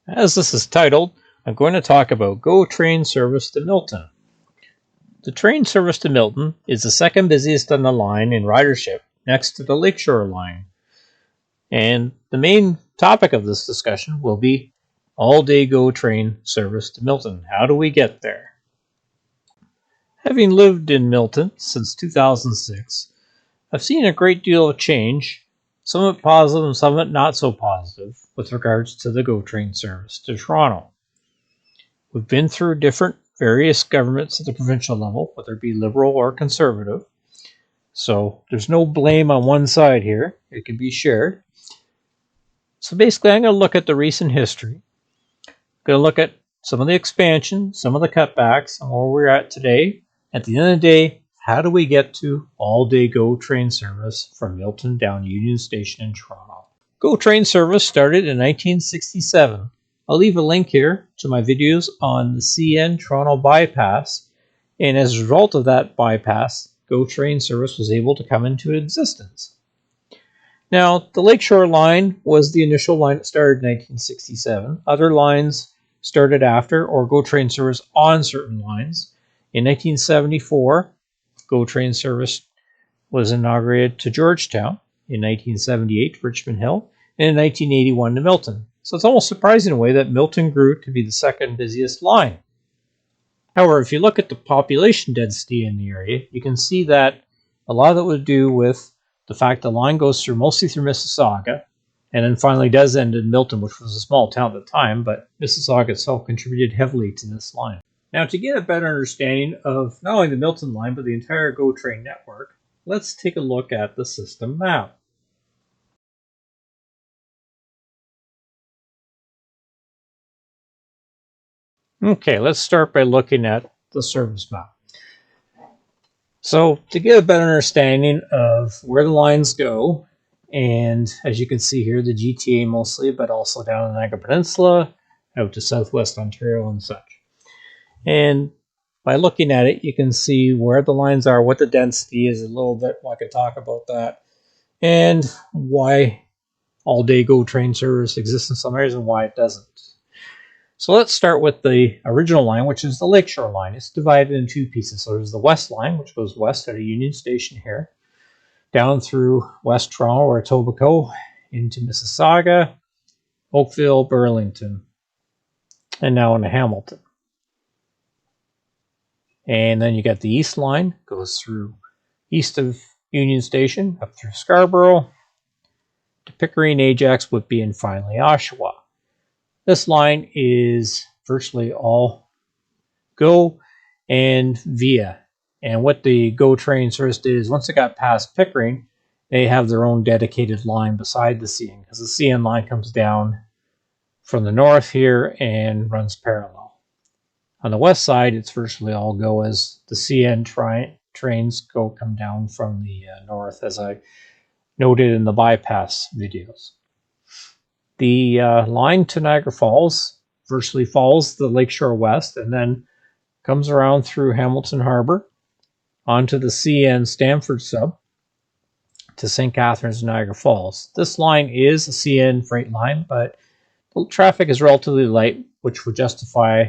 As this is titled, I'm going to talk about GO train service to Milton. The train service to Milton is the second busiest on the line in ridership next to the Lakeshore line. And the main topic of this discussion will be all-day GO train service to Milton. How do we get there? Having lived in Milton since 2006, I've seen a great deal of change, some of it positive and some of it not so positive, with regards to the GO train service to Toronto. We've been through various governments at the provincial level, whether it be Liberal or Conservative. So there's no blame on one side here. It can be shared. So basically, I'm going to look at the recent history. I'm going to look at some of the expansion, some of the cutbacks, and where we're at today. At the end of the day, how do we get to all-day GO train service from Milton down Union Station in Toronto? GO train service started in 1967. I'll leave a link here to my videos on the CN Toronto bypass, and as a result of that bypass, GO train service was able to come into existence. Now, the Lakeshore line was the initial line that started in 1967. Other lines started after, or GO train service on certain lines. In 1974, GO train service was inaugurated to Georgetown. In 1978 to Richmond Hill, and in 1981 to Milton. So it's almost surprising in a way that Milton grew to be the second busiest line. However, if you look at the population density in the area, you can see that a lot of it would do with the fact the line goes mostly through Mississauga, and then finally does end in Milton, which was a small town at the time, but Mississauga itself contributed heavily to this line. Now, to get a better understanding of not only the Milton line, but the entire GO train network, let's take a look at the system map. Okay, let's start by looking at the service map. So to get a better understanding of where the lines go, and as you can see here, the GTA mostly, but also down the Niagara Peninsula, out to southwest Ontario and such. And by looking at it, you can see where the lines are, what the density is a little bit. I could talk about that, and why all-day GO train service exists in some areas and why it doesn't. So let's start with the original line, which is the Lakeshore line. It's divided in two pieces. So there's the west line, which goes west out of Union Station here, down through West Toronto or Etobicoke, into Mississauga, Oakville, Burlington, and now into Hamilton. And then you got the east line, goes through east of Union Station, up through Scarborough, to Pickering, Ajax, Whitby, and finally Oshawa. This line is virtually all GO and VIA. And what the GO train service did is once it got past Pickering, they have their own dedicated line beside the CN, because the CN line comes down from the north here and runs parallel. On the west side, it's virtually all GO as the CN trains come down from the north, as I noted in the bypass videos. The line to Niagara Falls virtually follows the Lakeshore West and then comes around through Hamilton Harbor onto the CN Stamford sub to St. Catharines, Niagara Falls. This line is a CN freight line, but the traffic is relatively light, which would justify,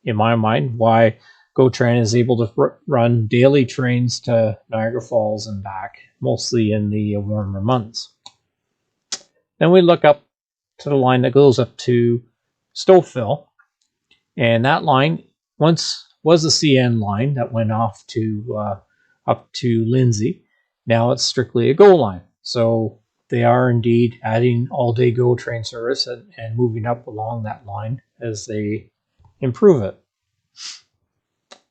in my mind, why GO train is able to run daily trains to Niagara Falls and back, mostly in the warmer months. Then we look up to the line that goes up to Stouffville, and that line once was a CN line that went off to up to Lindsay. Now it's strictly a GO line. So they are indeed adding all-day GO train service and moving up along that line as they improve it.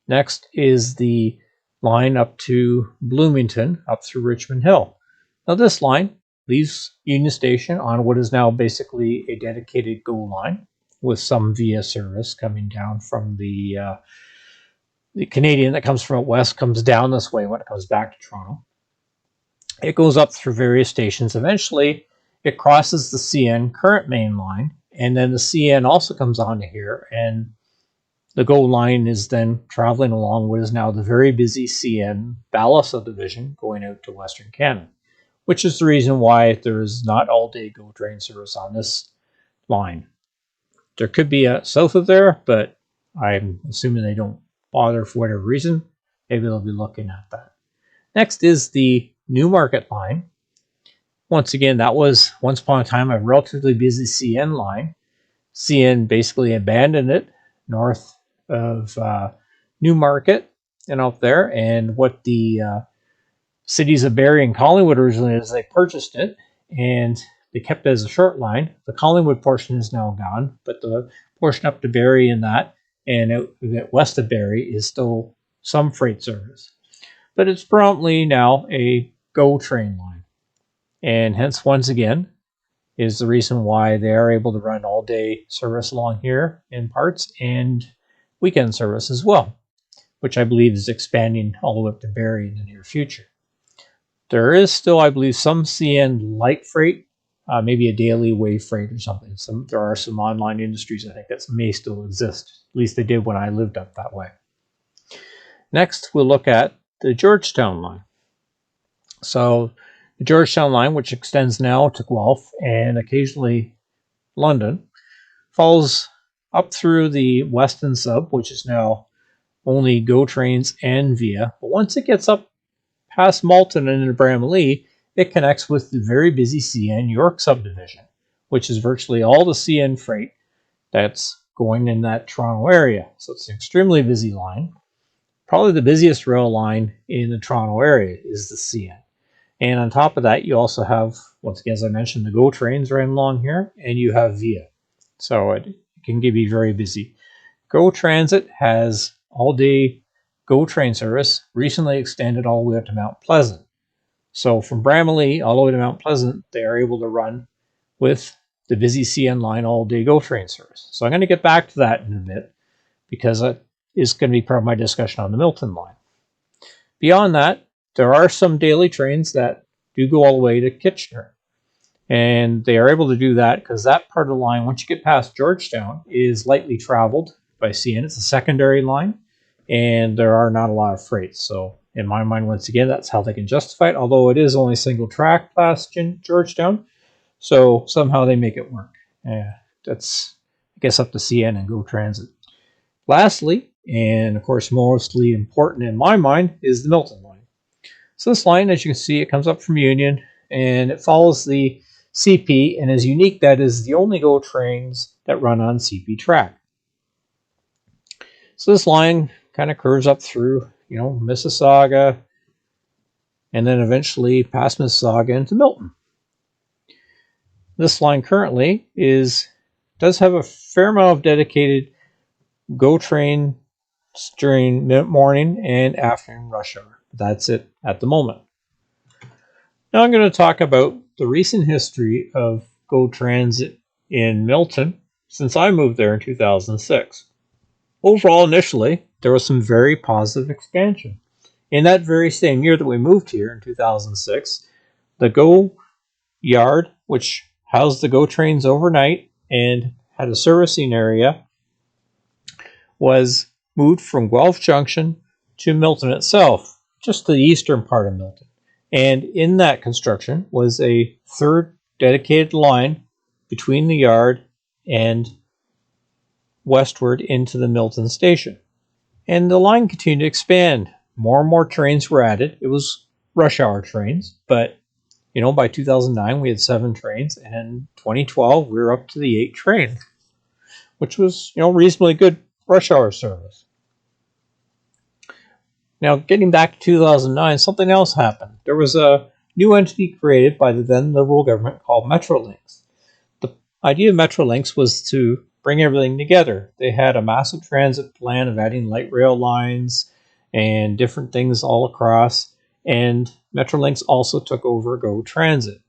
Next is the line up to Bloomington, up through Richmond Hill. Now this line leaves Union Station on what is now basically a dedicated GO line, with some VIA service coming down from the Canadian that comes from out west comes down this way when it comes back to Toronto. It goes up through various stations. Eventually, it crosses the CN current main line, and then the CN also comes onto here, and the GO line is then traveling along what is now the very busy CN Ballast subdivision going out to Western Canada, which is the reason why there is not all-day GO train service on this line. There could be a south of there, but I'm assuming they don't bother for whatever reason. Maybe they'll be looking at that. Next is the Newmarket line. Once again, that was once upon a time a relatively busy CN line. CN basically abandoned it north of Newmarket and out there. And what the cities of Barrie and Collingwood originally is, they purchased it and they kept it as a short line. The Collingwood portion is now gone, but the portion up to Barrie and that, and out west of Barrie is still some freight service. But it's predominantly now a GO train line. And hence, once again, is the reason why they are able to run all-day service along here in parts and weekend service as well, which I believe is expanding all the way up to Barrie in the near future. There is still, I believe, some CN light freight, maybe a daily wave freight or something. There are some online industries, I think, that may still exist. At least they did when I lived up that way. Next, we'll look at the Georgetown line. So the Georgetown line, which extends now to Guelph and occasionally London, follows up through the Weston sub, which is now only GO trains and Via. But once it gets up past Malton and into Bramalea, it connects with the very busy CN York subdivision, which is virtually all the CN freight that's going in that Toronto area. So it's an extremely busy line. Probably the busiest rail line in the Toronto area is the CN. And on top of that, you also have, once again, as I mentioned, the GO trains right along here, and you have Via. So it can be very busy. GO Transit has all-day GO train service, recently extended all the way up to Mount Pleasant. So from Bramalea all the way to Mount Pleasant, they are able to run with the busy CN line all-day GO train service. So I'm going to get back to that in a bit, because that is going to be part of my discussion on the Milton line. Beyond that, there are some daily trains that do go all the way to Kitchener. And they are able to do that because that part of the line, once you get past Georgetown, is lightly traveled by CN. It's a secondary line, and there are not a lot of freights. So in my mind, once again, that's how they can justify it, although it is only single track past Georgetown. So somehow they make it work. That's, I guess, up to CN and GO Transit. Lastly, and of course mostly important in my mind, is the Milton line. So this line, as you can see, it comes up from Union, and it follows the CP, and is unique that is the only GO trains that run on CP track. So this line kind of curves up through, Mississauga, and then eventually past Mississauga into Milton. This line currently does have a fair amount of dedicated GO train during morning and afternoon rush hour. That's it at the moment. Now I'm going to talk about the recent history of GO Transit in Milton since I moved there in 2006. Overall, initially, there was some very positive expansion. In that very same year that we moved here in 2006, the GO yard, which housed the GO trains overnight and had a servicing area, was moved from Guelph Junction to Milton itself, just the eastern part of Milton. And in that construction was a third dedicated line between the yard and westward into the Milton station. And the line continued to expand. More and more trains were added. It was rush hour trains, but by 2009 we had 7 trains, and in 2012 we were up to the 8 trains, which was reasonably good rush hour service. Now, getting back to 2009, something else happened. There was a new entity created by the then Liberal government called Metrolinx. The idea of Metrolinx was to bring everything together. They had a massive transit plan of adding light rail lines and different things all across, and Metrolinx also took over GO Transit.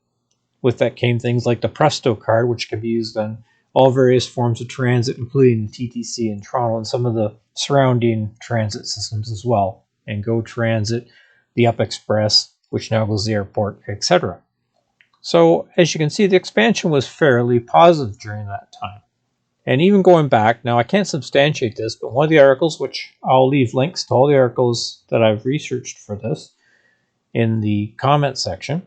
With that came things like the Presto card, which can be used on all various forms of transit, including the TTC in Toronto and some of the surrounding transit systems as well. And GO Transit, the Up Express, which now goes to the airport, etc. So, as you can see, the expansion was fairly positive during that time. And even going back, now I can't substantiate this, but one of the articles, which I'll leave links to all the articles that I've researched for this in the comment section.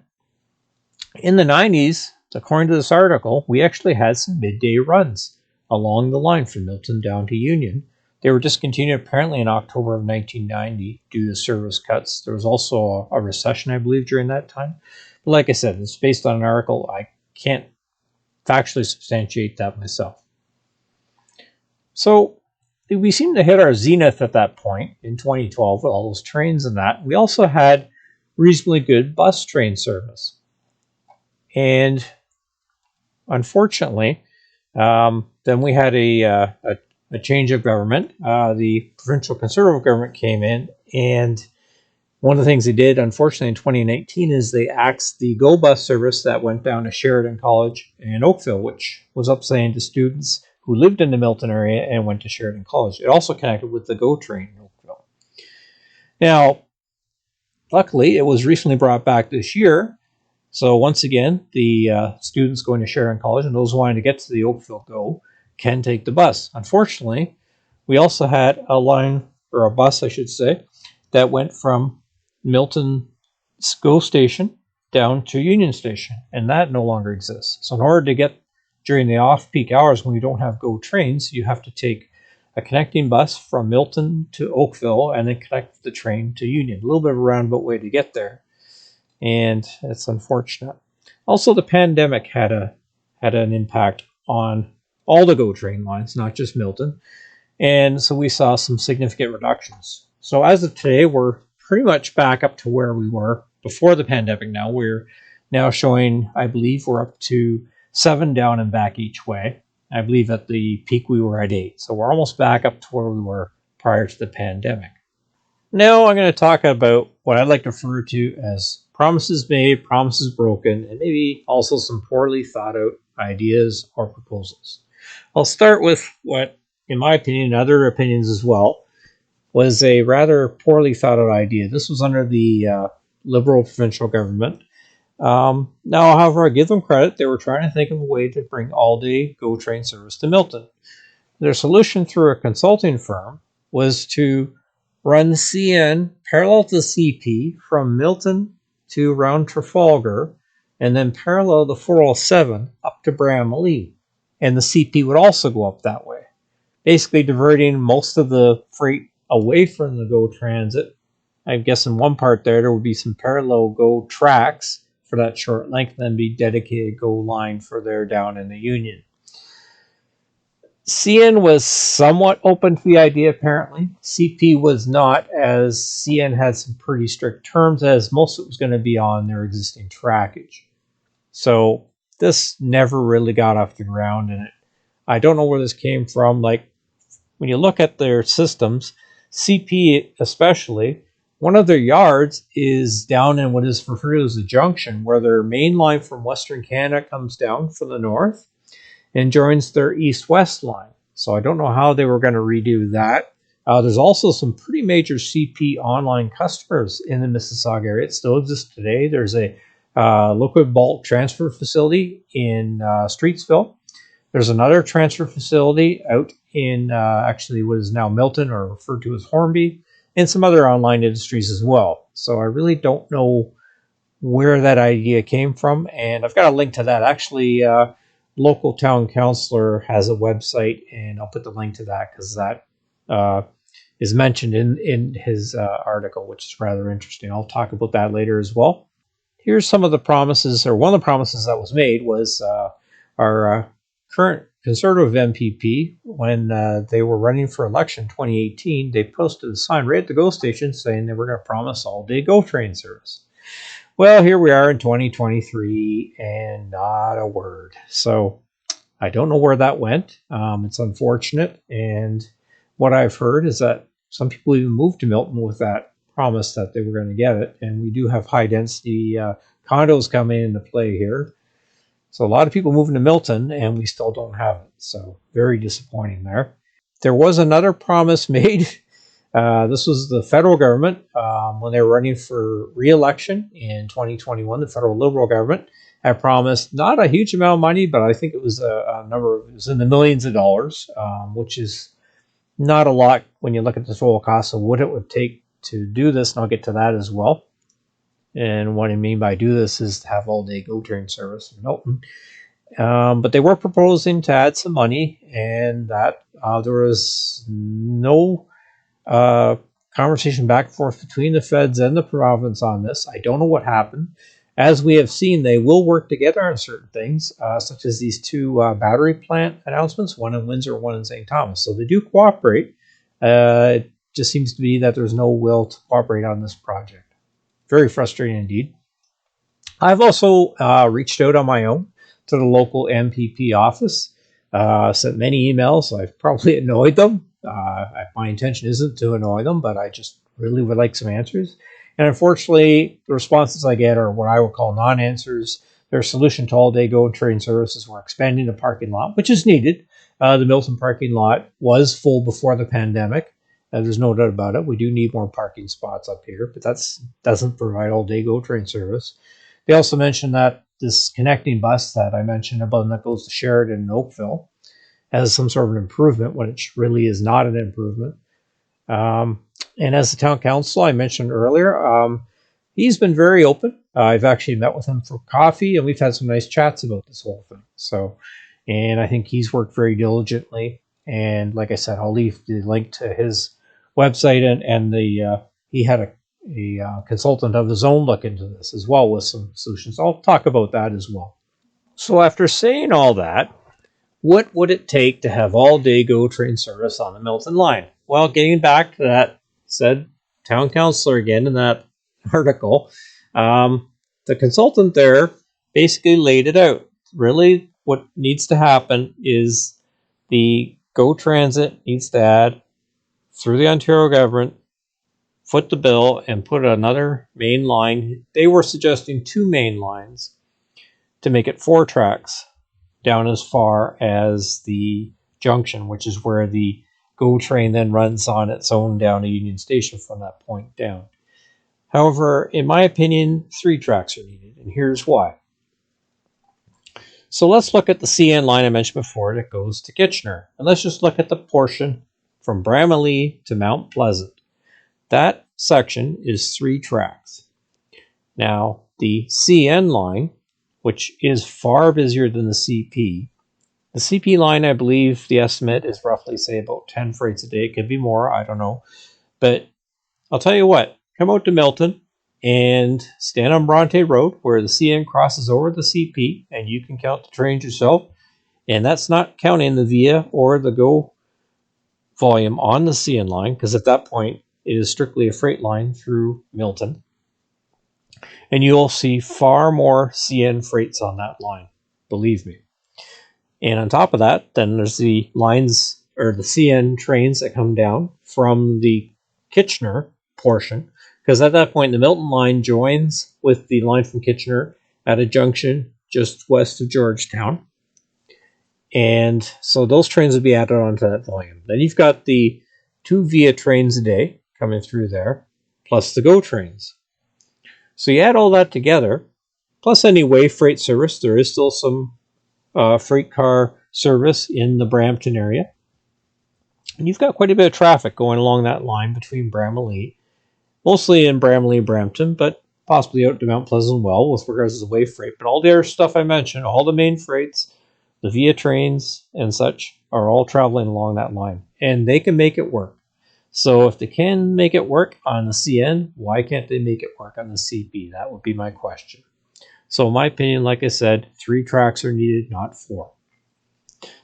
In the 90s, according to this article, we actually had some midday runs along the line from Milton down to Union. They were discontinued apparently in October of 1990 due to service cuts. There was also a recession, I believe, during that time. But like I said, it's based on an article. I can't factually substantiate that myself. So we seemed to hit our zenith at that point in 2012 with all those trains and that. We also had reasonably good bus train service. And unfortunately, then we had a change of government. The provincial Conservative government came in, and one of the things they did, unfortunately, in 2019 is they axed the GO bus service that went down to Sheridan College in Oakville, which was upsetting to students who lived in the Milton area and went to Sheridan College. It also connected with the GO train in Oakville. Now, luckily, it was recently brought back this year. So once again, the students going to Sheridan College and those wanting to get to the Oakville GO can take the bus. Unfortunately, we also had a line, or a bus, I should say, that went from Milton GO station down to Union Station, and that no longer exists. So in order to get during the off-peak hours when we don't have GO trains, you have to take a connecting bus from Milton to Oakville and then connect the train to Union. A little bit of a roundabout way to get there, and it's unfortunate. Also, the pandemic had an impact on all the GO train lines, not just Milton, and so we saw some significant reductions. So as of today, we're pretty much back up to where we were before the pandemic now. We're now showing, I believe, we're up to 7 down and back each way. I believe at the peak we were at 8. So we're almost back up to where we were prior to the pandemic. Now I'm going to talk about what I'd like to refer to as promises made, promises broken, and maybe also some poorly thought out ideas or proposals. I'll start with what, in my opinion, and other opinions as well, was a rather poorly thought out idea. This was under the Liberal provincial government. Now, however, I give them credit. They were trying to think of a way to bring all-day GO train service to Milton. Their solution through a consulting firm was to run CN parallel to CP from Milton to around Trafalgar, and then parallel the 407 up to Bramalea. And the CP would also go up that way, basically diverting most of the freight away from the GO transit. I guess in one part there would be some parallel GO tracks for that short length, and then be dedicated GO line further down in the Union. CN was somewhat open to the idea, apparently. CP was not, as CN had some pretty strict terms, as most of it was going to be on their existing trackage. So this never really got off the ground, and I don't know where this came from. Like, when you look at their systems, CP especially, one of their yards is down in what is referred to as the junction, where their main line from Western Canada comes down from the north and joins their east-west line. So I don't know how they were going to redo that. There's also some pretty major CP online customers in the Mississauga area. It still exists today. There's a liquid bulk transfer facility in Streetsville. There's another transfer facility out in actually what is now Milton, or referred to as Hornby, and some other online industries as well. So I really don't know where that idea came from, and I've got a link to that. Actually, local town councillor has a website, and I'll put the link to that because that is mentioned in his article, which is rather interesting. I'll talk about that later as well. Here's some of the promises, or one of the promises that was made was our current Conservative MPP, when they were running for election in 2018, they posted a sign right at the GO station saying they were going to promise all-day GO train service. Well, here we are in 2023, and not a word. So I don't know where that went. It's unfortunate, and what I've heard is that some people even moved to Milton with that promise that they were going to get it, and we do have high-density condos coming into play here. So a lot of people moving to Milton, and we still don't have it. So very disappointing there. There was another promise made. This was the federal government when they were running for re-election in 2021. The federal Liberal government had promised not a huge amount of money, but I think it was a number of, it was in the millions of dollars, which is not a lot when you look at the total cost of what it would take to do this, and I'll get to that as well. And what I mean by do this is to have all-day GO train service in Milton. But they were proposing to add some money, and that there was no conversation back and forth between the feds and the province on this. I don't know what happened. As we have seen, they will work together on certain things, such as these two battery plant announcements, one in Windsor, one in St. Thomas. So they do cooperate. It just seems to be that there's no will to cooperate on this project. Very frustrating indeed. I've also reached out on my own to the local MPP office, sent many emails. I've probably annoyed them. My intention isn't to annoy them, but I just really would like some answers. And unfortunately, the responses I get are what I would call non-answers. Their solution to all-day GO train services were expanding the parking lot, which is needed. The Milton parking lot was full before the pandemic. There's no doubt about it. We do need more parking spots up here, but that doesn't provide all-day GO train service. They also mentioned that this connecting bus that I mentioned about that goes to Sheridan and Oakville has some sort of an improvement when it really is not an improvement. And as the town council I mentioned earlier, he's been very open. I've actually met with him for coffee, and we've had some nice chats about this whole thing. So, and I think he's worked very diligently. And like I said, I'll leave the link to his website, and he had a consultant of his own look into this as well with some solutions. I'll talk about that as well. So after saying all that, what would it take to have all-day GO train service on the Milton line? Well, getting back to that said town councillor again in that article, the consultant there basically laid it out. Really, what needs to happen is the GO Transit needs to add, through the Ontario government, foot the bill and put another main line. They were suggesting 2 main lines to make it 4 tracks down as far as the junction, which is where the GO train then runs on its own down to Union Station from that point down. However, in my opinion, 3 tracks are needed, and here's why. So let's look at the CN line I mentioned before that goes to Kitchener, and let's just look at the portion from Bramalea to Mount Pleasant. That section is 3 tracks. Now, the CN line, which is far busier than the CP. The CP line, I believe the estimate is roughly, say, about 10 freights a day. It could be more, I don't know. But I'll tell you what, come out to Milton and stand on Bronte Road where the CN crosses over the CP, and you can count the trains yourself. And that's not counting the VIA or the GO volume on the CN line, because at that point, it is strictly a freight line through Milton. And you'll see far more CN freights on that line, believe me. And on top of that, then there's the lines, or the CN trains that come down from the Kitchener portion, because at that point the Milton line joins with the line from Kitchener at a junction just west of Georgetown. And so those trains would be added onto that volume. Then you've got the 2 VIA trains a day coming through there, plus the GO trains. So you add all that together, plus any way freight service. There is still some freight car service in the Brampton area. And you've got quite a bit of traffic going along that line between Bramalea, mostly in Bramalea and Brampton, but possibly out to Mount Pleasant well with regards to the way freight. But all the other stuff I mentioned, all the main freights, the VIA trains and such, are all traveling along that line. And they can make it work. So if they can make it work on the CN, why can't they make it work on the CP? That would be my question. So in my opinion, like I said, 3 tracks are needed, not 4.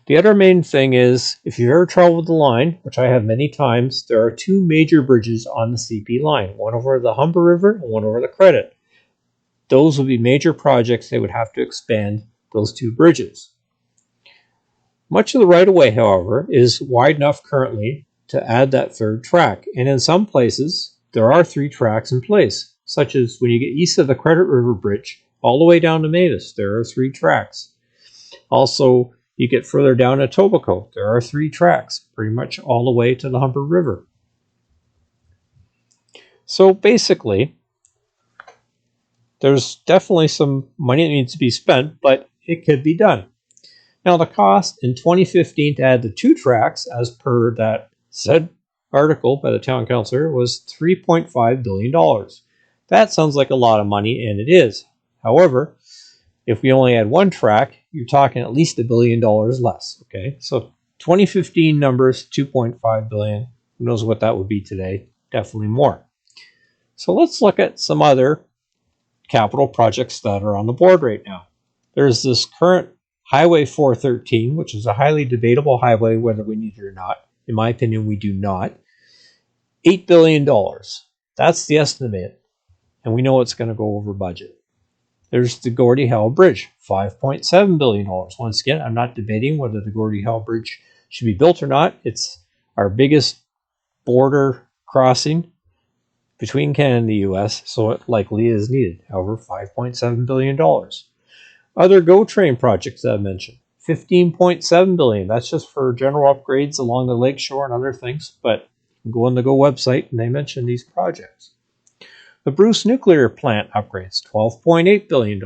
The other main thing is, if you've ever traveled the line, which I have many times, there are 2 major bridges on the CP line, one over the Humber River and one over the Credit. Those would be major projects. They would have to expand those 2 bridges. Much of the right-of-way, however, is wide enough currently to add that 3rd track. And in some places, there are 3 tracks in place, such as when you get east of the Credit River Bridge, all the way down to Mavis, there are 3 tracks. Also, you get further down to Etobicoke, there are 3 tracks, pretty much all the way to the Humber River. So basically, there's definitely some money that needs to be spent, but it could be done. Now, the cost in 2015 to add the 2 tracks, as per that said article by the town councillor, was $3.5 billion. That sounds like a lot of money, and it is. However, if we only had 1 track, you're talking at least $1 billion less. Okay, so 2015 numbers, 2.5 billion. Who knows what that would be today? Definitely more. So let's look at some other capital projects that are on the board right now. There's this current Highway 413, which is a highly debatable highway whether we need it or not. In my opinion, we do not. $8 billion. That's the estimate, and we know it's going to go over budget. There's the Gordie Howe Bridge, $5.7 billion. Once again, I'm not debating whether the Gordie Howe Bridge should be built or not. It's our biggest border crossing between Canada and the US, so it likely is needed. However, $5.7 billion. Other GO train projects that I mentioned, $15.7 billion. That's just for general upgrades along the lakeshore and other things, but you can go on the GO website and they mention these projects. The Bruce nuclear plant upgrades, $12.8 billion.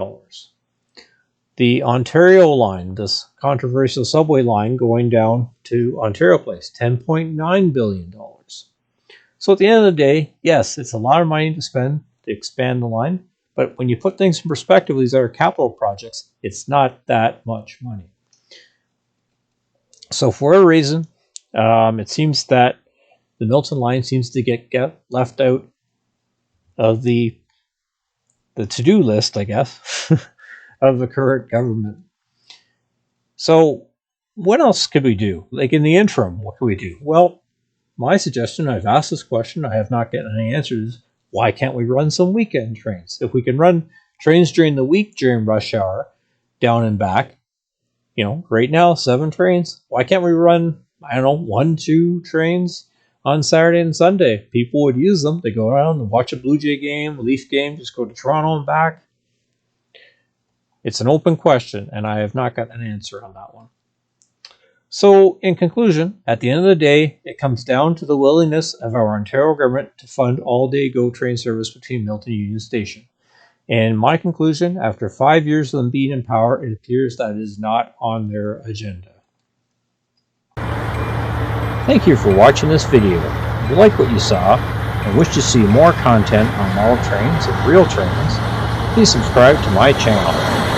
The Ontario line, this controversial subway line going down to Ontario Place, $10.9 billion. So at the end of the day, yes, it's a lot of money to spend to expand the line, but when you put things in perspective, these are capital projects, it's not that much money. So for a reason, it seems that the Milton line seems to get left out of the to-do list, I guess, of the current government. So what else could we do? Like in the interim, what can we do? Well, my suggestion, I've asked this question, I have not gotten any answers. Why can't we run some weekend trains? If we can run trains during the week during rush hour, down and back, right now, 7 trains. Why can't we run, 1, 2 trains on Saturday and Sunday? People would use them. They go around and watch a Blue Jay game, a Leaf game, just go to Toronto and back. It's an open question, and I have not got an answer on that one. So, in conclusion, at the end of the day, it comes down to the willingness of our Ontario government to fund all-day GO train service between Milton and Union Station. And my conclusion, after 5 years of them being in power, it appears that it is not on their agenda. Thank you for watching this video. If you like what you saw and wish to see more content on model trains and real trains, please subscribe to my channel.